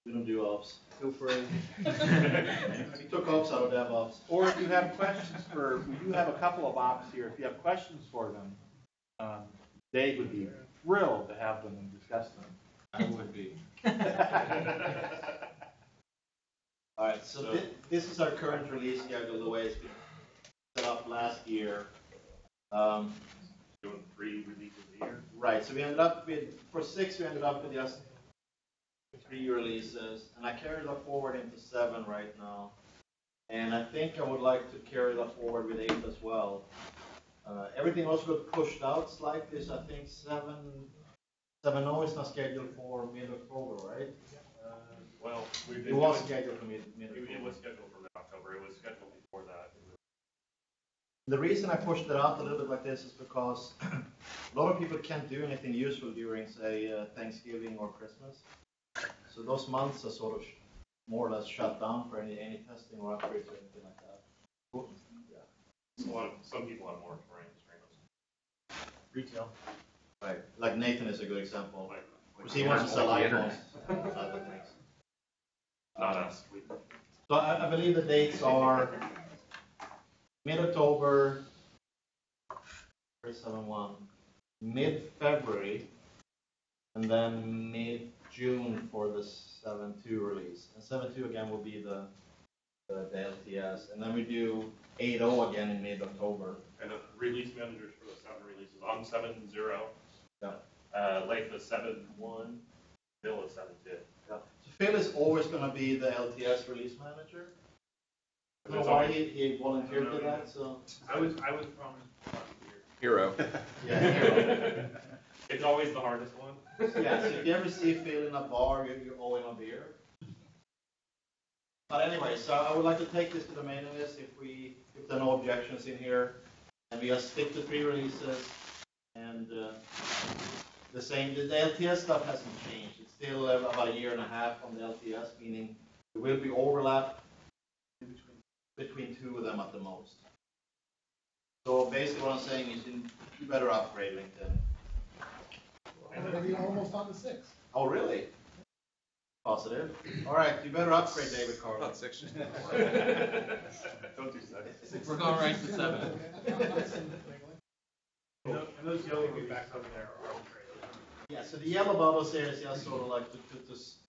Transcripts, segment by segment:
We don't do ops. Feel free. We took ops out of DevOps. Or if you have questions we do have a couple of ops here. If you have questions for them, Dave would be thrilled to have them and discuss them. I would be. All right, so this is our current release schedule, the way it's been set up last year. Doing 3 releases a year. Right, so we ended up with, for 6, we ended up with just 3 releases, and I carried that forward into 7 right now. And I think I would like to carry that forward with 8 as well. Everything else got pushed out slightly, so I think 7.0 is not scheduled for mid-October, right? Well, it was scheduled for mid-October. It was scheduled for mid-October. It was scheduled before that. The reason I pushed it out a little bit like this is because a lot of people can't do anything useful during, say, Thanksgiving or Christmas. So those months are sort of more or less shut down for any testing or upgrades or anything like that. Yeah. Some people have more moratoriums during those. Retail. Right. Like Nathan is a good example. Like he wants to sell iPhones. Not us. So I believe the dates are mid-October for 7.1, mid-February, and then mid-June for the 7.2 release. And 7.2 again will be the LTS, and then we do 8.0 again in mid-October. And the release managers for the 7 releases. I'm 7.0. Yeah. Leif is 7.1. Bill is 7.2. Yeah. So Phil is always going to be the LTS release manager. I don't know why he volunteered for that. So I was promised Hero. Yeah, hero. It's always the hardest one. Yeah. So if you ever see Phil in a bar, you owe him a beer. But anyway, so I would like to take this to the mailing list if there are no objections in here, and we just stick to 3 releases, and the same. The LTS stuff hasn't changed. It's still about a year and a half on the LTS, meaning there will be overlap between 2 of them at the most. So basically, what I'm saying is you better upgrade LinkedIn. We're going to be almost on to 6. Oh, really? Positive. All right, you better upgrade, David Carter. About 6. Don't do 6. We're going right to 7. And those yellow back over there are arbitrary. Yeah, so the yellow bubbles here is just sort of like to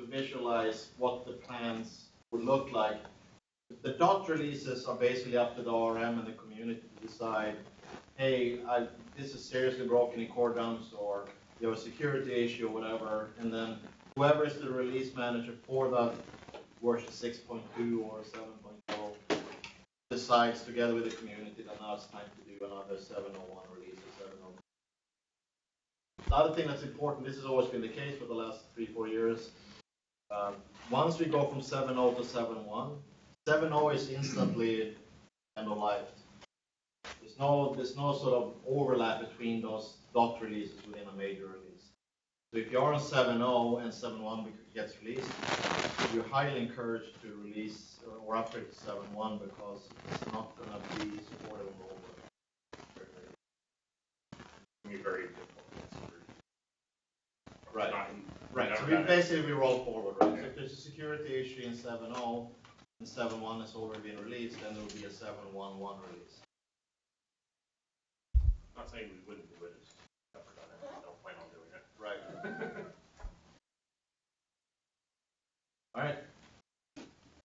visualize what the plans would look like. The dot releases are basically up to the RM and the community to decide, hey, this is seriously broken in core dumps, or you have a security issue or whatever, and then whoever is the release manager for that version 6.2 or 7.0 decides together with the community that now it's time to do another 7.01 release or 7.0. The other thing that's important, this has always been the case for the last 3-4 years. Once we go from 7.0 to 7.1, 7.0 is instantly end of life. There's no sort of overlap between those dot releases within a major release. So if you're on 7.0 and 7.1 gets released, you're highly encouraged to release or upgrade to 7.1 because it's not going to be supported on the over. Very difficult. Right. Right. So we basically roll forward, right? So if there's a security issue in 7.0 and 7.1 has already been released, then there will be a 7.1.1 release. I'm not saying we wouldn't do it. It's never done it. Don't plan on doing it. Right. All right.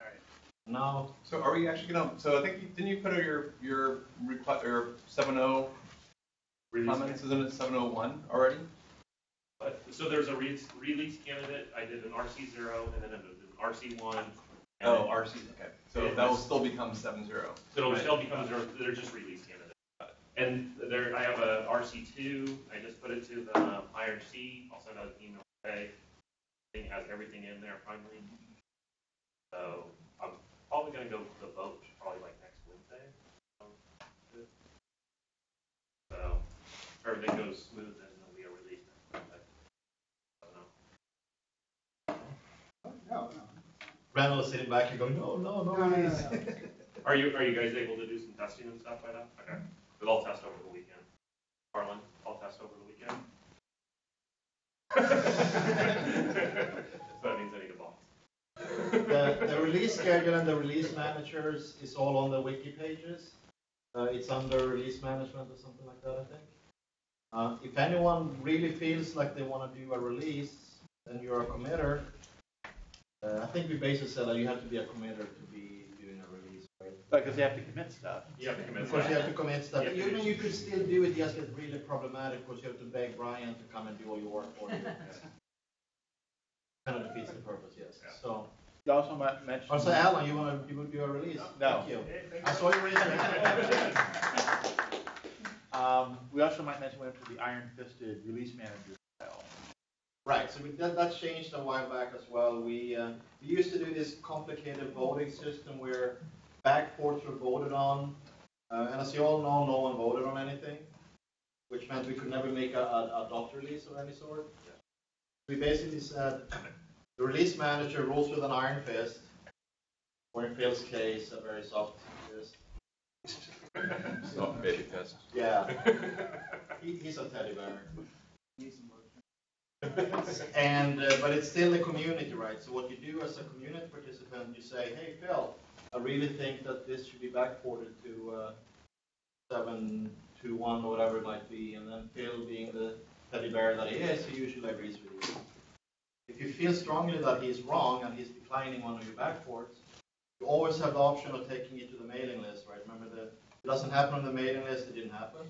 All right. Now. So are we actually going to? So I think didn't you put your 7.0 comments? Isn't it 7.01 already? But so there's a release candidate. I did an RC0 and then an RC1. Oh, RC. Okay. So that will still become 7.0. So it'll still become 0. They're just release candidates. And there, I have a RC2. I just put it to the IRC. I'll send out an email today. It has everything in there finally. So I'm probably going to go to the vote probably like next Wednesday. So if everything goes smooth, then it'll be a release next Wednesday. No. Randall is sitting back and going, no, release. Are you guys able to do some testing and stuff by now? Okay. But I'll test over the weekend. Harlan, I'll test over the weekend. So that means I need a boss. release schedule and the release managers is all on the wiki pages. It's under release management or something like that, I think. If anyone really feels like they want to do a release and you're a committer, I think we basically said that you have to be a committer to be doing a release, right? Because you have to commit stuff. You have to commit Of course, stuff. you have to commit stuff. You have to- You could still do it, just get really problematic because you have to beg Brian to come and do all your work for you. Kind of defeats the purpose, yes. Yeah. So, You also might mention. also, Alan, you want to do a release? No. Thank you. I saw you raise your hand. We also might mention we went to the iron-fisted release manager style. Right, so that changed a while back as well. We used to do this complicated voting system where backports were voted on, and as you all know, no one voted on anything, which meant we could never make a dot release of any sort. We basically said the release manager rules with an iron fist, or in Phil's case, a very soft fist. Soft baby fist. Yeah, he's a teddy bear. And but it's still the community, right? So what you do as a community participant, you say, "Hey, Phil, I really think that this should be backported to 721 or whatever it might be," and then Phil, being the teddy bear that he is, he usually agrees with you. If you feel strongly that he's wrong and he's declining one of your backports, you always have the option of taking it to the mailing list, right? Remember, it doesn't happen on the mailing list; it didn't happen.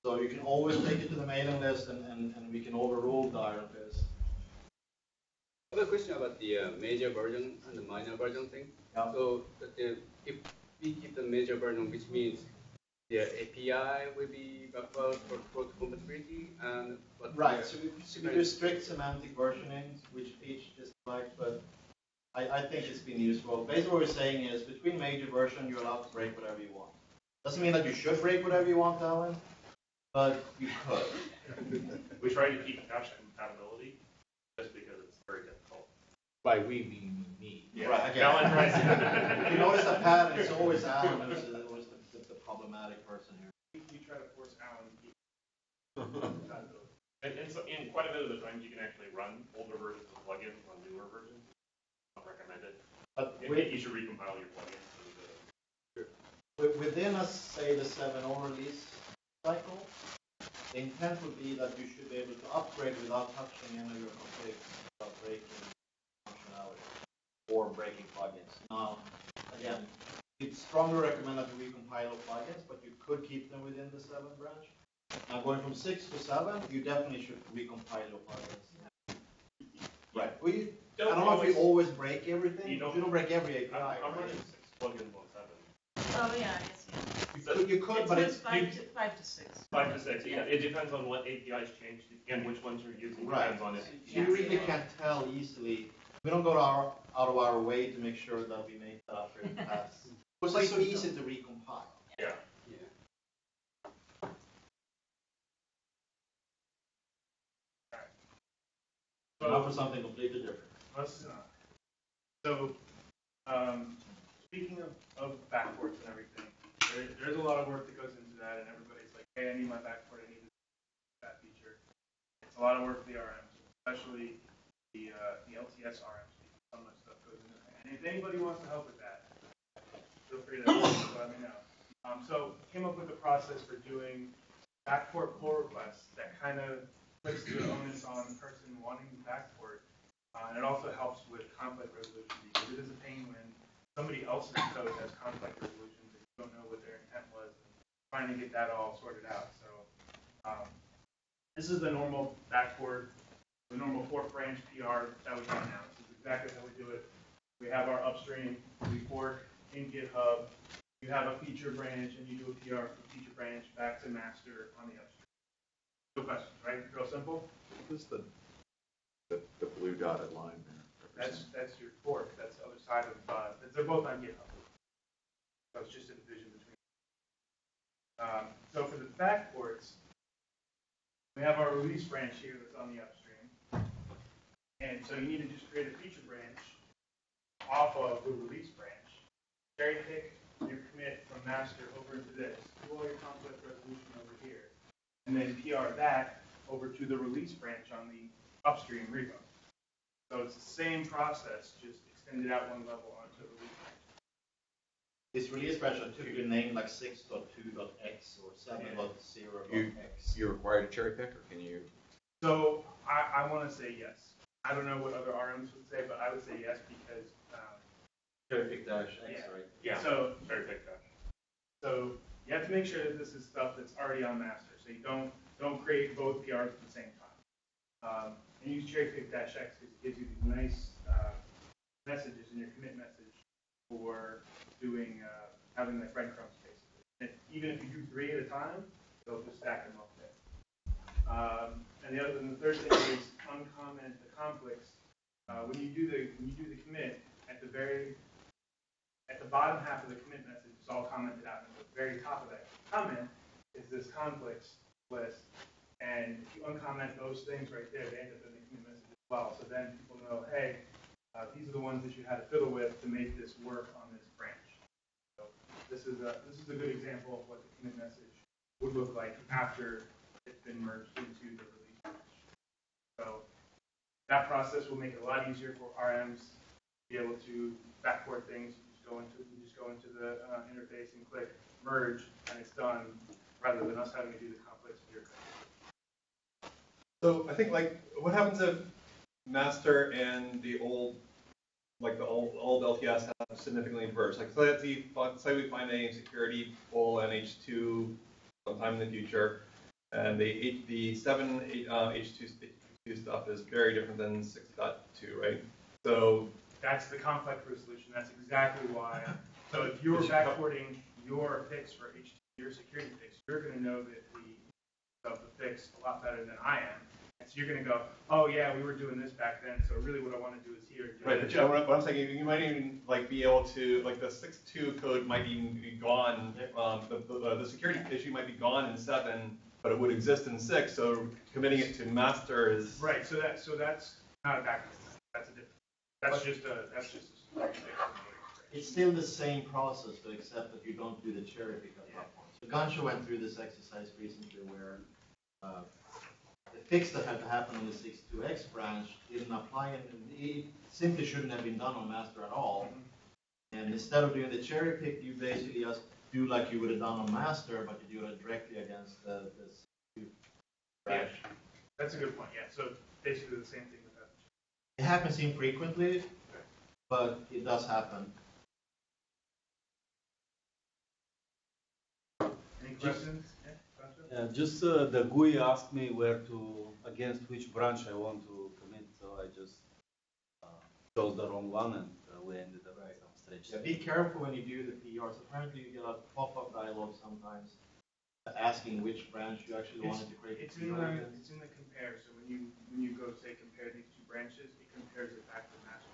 So you can always take it to the mailing list, and we can overrule the iron fist. I have a question about the major version and the minor version thing. Yeah. So if we keep the major version, which means the API will be backward for compatibility, and what Right. So we do strict semantic versioning, which each dislikes, but I think it's been useful. Basically, what we're saying is between major version, you're allowed to break whatever you want. Doesn't mean that you should break whatever you want, Alan, but you could. We try to keep cache compatibility just because it's very difficult. By we, meaning me. Yeah. Right, again. Alan tries If you notice a pattern, it's always Alan who's always the problematic person here. You try to force Alan to keep And so, in quite a bit of the times, you can actually run older versions of plugins on newer versions. Not recommended. But You should recompile your plugins. within say the 7.0 release cycle, the intent would be that you should be able to upgrade without touching any of your configs, without breaking functionality or breaking plugins. Now, again, we'd strongly recommend that you recompile your plugins, but you could keep them within the 7 branch. Now, going from 6 to 7, you definitely should recompile your plugins. Right. I don't know if you always break everything. You don't break every API. I'm right? running 6 plugins on 7. Oh, yeah, I guess, yeah. You could, but it's five to six. 5 to 6. Yeah, it depends on what APIs changed and which ones you're using. right. Depends on it. You really can't tell easily. We don't go out of our way to make sure that we make that upgrade pass. Because it's so easy to recompile. Yeah. Not for something completely different. So, speaking of backports and everything, there's a lot of work that goes into that, and everybody's like, hey, I need my backport, I need that feature. It's a lot of work for the RMs, especially the LTS RMs, because so much stuff goes into that. And if anybody wants to help with that, feel free to let me know. So, came up with a process for doing backport pull requests that kind of puts the onus on the person wanting the backport. And it also helps with conflict resolution because it is a pain when somebody else's code has conflict resolution that you don't know what their intent was, and trying to get that all sorted out. So this is the normal backport, the normal 4th-branch PR that we have now. This is exactly how we do it. We have our upstream, we fork in GitHub. You have a feature branch, and you do a PR from feature branch back to master on the upstream. No questions, right? Real simple. What is the blue dotted line there? That's your fork. That's the other side of they're both on GitHub. So it's just a division between. So for the backports, we have our release branch here that's on the upstream, and so you need to just create a feature branch off of the release branch. Cherry pick your commit from master over into this. Do all your conflict resolution over here, and then PR that over to the release branch on the upstream repo. So it's the same process, just send it out one level onto the release branch. This release branch are typically named like 6.2.x or 7.0.x. You required a cherry pick, or can you? So I want to say yes. I don't know what other RMs would say, but I would say yes because Cherry pick dash x, yeah. right? Yeah. So cherry pick that. So you have to make sure that this is stuff that's already on master. So you don't create both PRs at the same time. And use cherry pick dash x because it gives you these nice messages in your commit message for doing having like breadcrumbs basically. And even if you do 3 at a time, they'll just stack them up there. And the third thing is uncomment the conflicts. When you do the commit at the bottom half of the commit message is all commented out, and at the very top of that comment is this conflicts list. And if you uncomment those things right there, they end up in the commit message as well. So then people know, hey, these are the ones that you had to fiddle with to make this work on this branch. So this is a good example of what the commit message would look like after it's been merged into the release branch. So that process will make it a lot easier for RMs to be able to backport things. You just go into the interface and click merge, and it's done, rather than us having to do the conflicts with your code. So I think like what happens if master and the old LTS have significantly diverged? Like say we find a security full NH2 sometime in the future, and the 7 H2 stuff is very different than 6.2, right? So that's the conflict resolution. That's exactly why. So if you're backporting your fix for H2, your security fix, you're going to know that the fix a lot better than I am. And so you're going to go, oh yeah, we were doing this back then. So really, what I want to do is here. Right, but what I'm saying, you might even like be able to like the 6.2 code might even be gone. The security issue might be gone in 7, but it would exist in 6. So committing it to master is right. So that's not a backward. That's a different. That's just a It's still the same process, but except that you don't do the cherry pick at that point. So Gansha went through this exercise recently where the fix that had to happen on the 6.2x branch didn't apply, and it simply shouldn't have been done on master at all. And instead of doing the cherry pick, you basically just do like you would have done on master, but you do it directly against the 6.2 branch. Yeah, that's a good point. Yeah, so basically the same thing with that. It happens infrequently, but it does happen. Any questions? Just the GUI asked me against which branch I want to commit, so I just chose the wrong one, and we ended up with some stretch. Yeah, be careful when you do the PRs. Apparently, you get a pop-up dialog sometimes asking which branch you actually wanted to create. It's in the compare. So when you go say compare these two branches, it compares it back to master.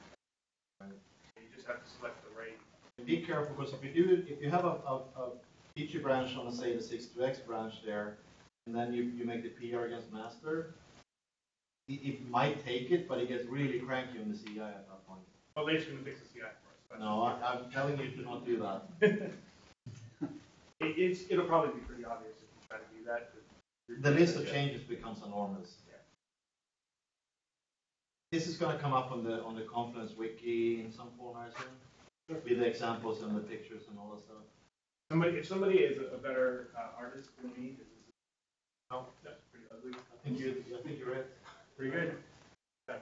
Right. You just have to select the right. Be careful, because if you have a feature branch on, say, the 6.2x branch there, and then you make the PR against master, it might take it, but it gets really cranky on the CI at that point. Well, Late's going to fix the CI for us. No, I'm telling you to not do that. It'll probably be pretty obvious if you try to do that. The list of changes becomes enormous. Yeah. This is going to come up on the Confluence wiki in some form, I assume, with the examples and the pictures and all that stuff. If somebody is a better artist than me, because this is that's pretty ugly. I think you're right. Pretty good. Yeah.